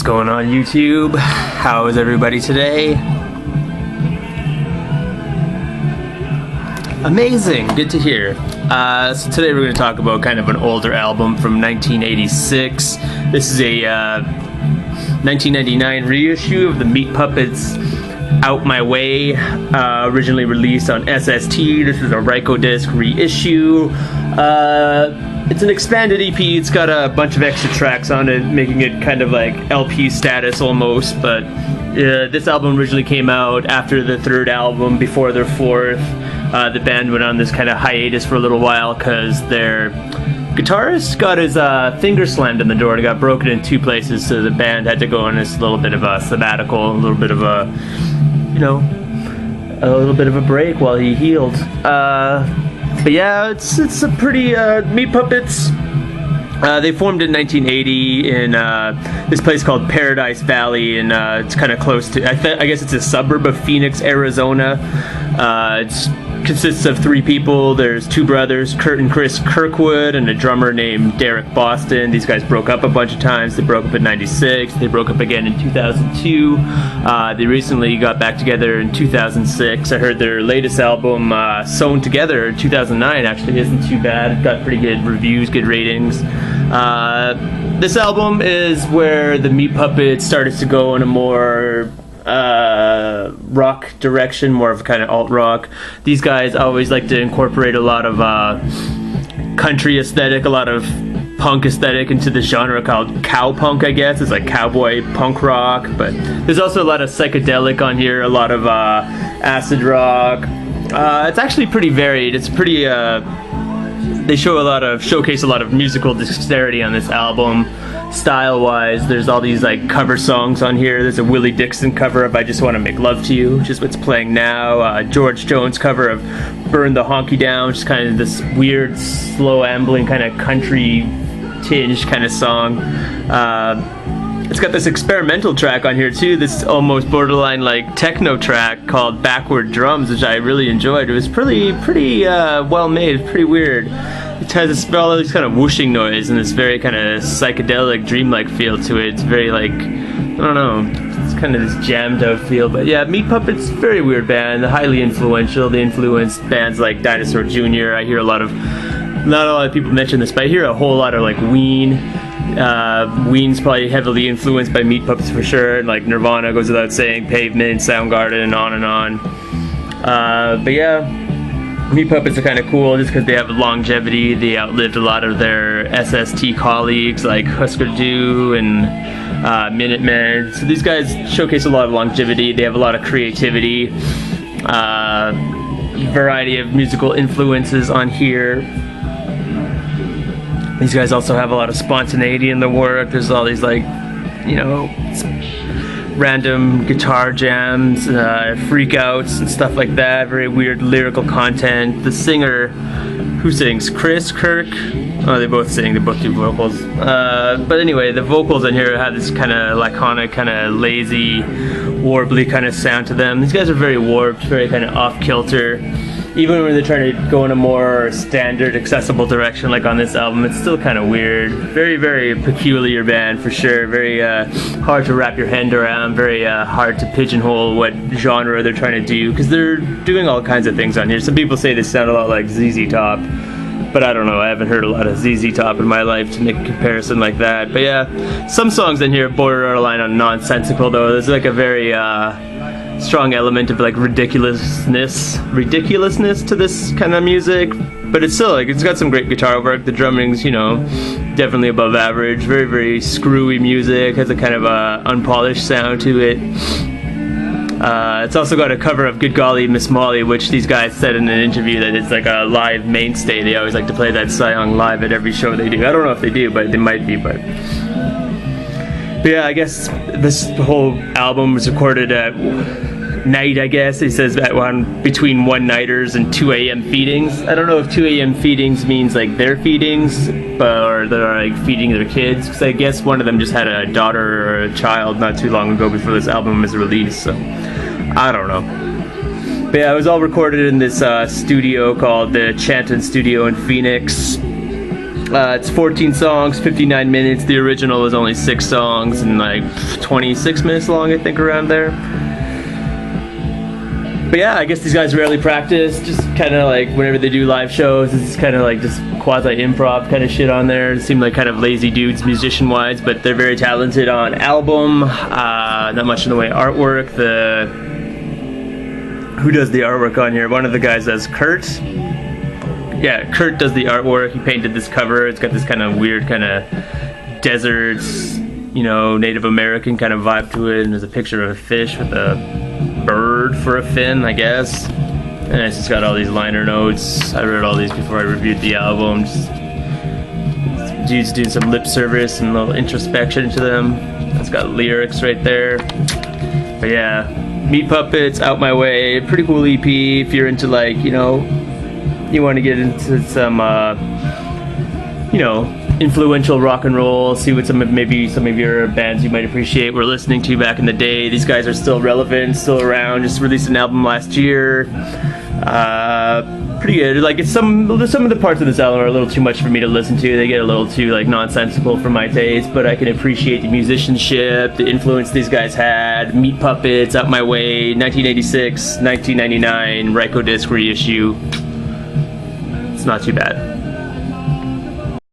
going on, YouTube? How is everybody today? Amazing, good to hear. So today we're going to talk about kind of an older album from 1986. This is a 1999 reissue of the Meat Puppets' Out My Way, originally released on SST. This is a Rykodisc reissue. It's an expanded EP. It's got a bunch of extra tracks on it, making it kind of like LP status almost, but this album originally came out after the third album, before their fourth. The band went on this kind of hiatus for a little while because their guitarist got his finger slammed in the door and got broken in two places, so the band had to go on this little bit of a sabbatical, a little bit of a, a little bit of a break while he healed. But yeah, it's a pretty Meat Puppets. They formed in 1980 in this place called Paradise Valley, and it's kind of close to, I guess it's a suburb of Phoenix, Arizona. It consists of three people. There's two brothers, Kurt and Chris Kirkwood, and a drummer named Derek Boston. These guys broke up a bunch of times. They broke up in 96. They broke up again in 2002. They recently got back together in 2006. I heard their latest album, Sewn Together, in 2009, actually isn't too bad. It got pretty good reviews, good ratings. This album is where the Meat Puppets started to go in a more rock direction, more of a kind of alt rock. These guys always like to incorporate a lot of country aesthetic, a lot of punk aesthetic into the genre called cowpunk, I guess. It's like cowboy punk rock, but there's also a lot of psychedelic on here, a lot of acid rock. It's actually pretty varied. It's pretty they showcase a lot of musical dexterity on this album. Style-wise, there's all these like cover songs on here. There's a Willie Dixon cover of I Just Want to Make Love to You, which is what's playing now. George Jones cover of Burn the Honky Down, which is kind of this weird, slow ambling kind of country tinge kind of song. It's got this experimental track on here too, this almost borderline like techno track called Backward Drums, which I really enjoyed. It was pretty well made, pretty weird. It has all this kind of whooshing noise and this very kind of psychedelic, dreamlike feel to it. It's very like, I don't know, it's kind of this jammed out feel. But yeah, Meat Puppets, very weird band, highly influential. They influenced bands like Dinosaur Jr. I hear not a lot of people mention this, but I hear a whole lot of like Ween. Ween's probably heavily influenced by Meat Puppets for sure, and like Nirvana goes without saying, Pavement, Soundgarden, and on and on. But yeah, Meat Puppets are kind of cool just because they have longevity. They outlived a lot of their SST colleagues like Husker Du and Minutemen. So these guys showcase a lot of longevity. They have a lot of creativity, variety of musical influences on here. These guys also have a lot of spontaneity in the work. There's all these like, random guitar jams, freakouts and stuff like that. Very weird lyrical content. The singer, who sings? Chris, Kirk? Oh, they both sing. They both do vocals. But anyway, the vocals on here have this kind of laconic, kind of lazy, warbly kind of sound to them. These guys are very warped, very kind of off-kilter. Even when they're trying to go in a more standard, accessible direction, like on this album, it's still kind of weird. Very, very peculiar band for sure. Very hard to wrap your hand around. Very hard to pigeonhole what genre they're trying to do, because they're doing all kinds of things on here. Some people say they sound a lot like ZZ Top, but I don't know. I haven't heard a lot of ZZ Top in my life to make a comparison like that. But yeah, some songs in here borderline on nonsensical though. There's like a very strong element of like ridiculousness to this kind of music, but it's still like, it's got some great guitar work. The drumming's definitely above average. Very, very screwy music, has a kind of unpolished sound to it. It's also got a cover of Good Golly Ms, which these guys said in an interview that it's like a live mainstay. They always like to play that song live at every show they do. I don't know if they do, but they might be. But yeah, I guess this whole album was recorded at night, I guess. He says that one between one-nighters and 2 a.m. feedings. I don't know if 2 a.m. feedings means like their feedings, or they're like feeding their kids, because I guess one of them just had a daughter or a child not too long ago before this album was released, so I don't know. But yeah, it was all recorded in this studio called the Chanton Studio in Phoenix. It's 14 songs, 59 minutes. The original was only 6 songs and like 26 minutes long, I think, around there. But yeah, I guess these guys rarely practice. Just kind of like whenever they do live shows, it's kind of like just quasi-improv kind of shit on there. It seemed like kind of lazy dudes musician-wise, but they're very talented on album. Not much in the way of artwork. Who does the artwork on here? One of the guys does Kurt. Yeah, Kurt does the artwork. He painted this cover. It's got this kind of weird kind of desert, you know, Native American kind of vibe to it. And there's a picture of a fish with a bird for a fin, I guess. And it's just got all these liner notes. I wrote all these before I reviewed the album. Just dudes doing some lip service and a little introspection into them. It's got lyrics right there. But yeah, Meat Puppets, Out My Way, pretty cool EP if you're into, like, you know, you want to get into some, you know, influential rock and roll, see what maybe some of your bands you might appreciate were listening to back in the day. These guys are still relevant, still around, just released an album last year. Pretty good. Like, some of the parts of this album are a little too much for me to listen to. They get a little too, like, nonsensical for my taste, but I can appreciate the musicianship, the influence these guys had. Meat Puppets, Out My Way, 1986, 1999, Rykodisc reissue. It's not too bad.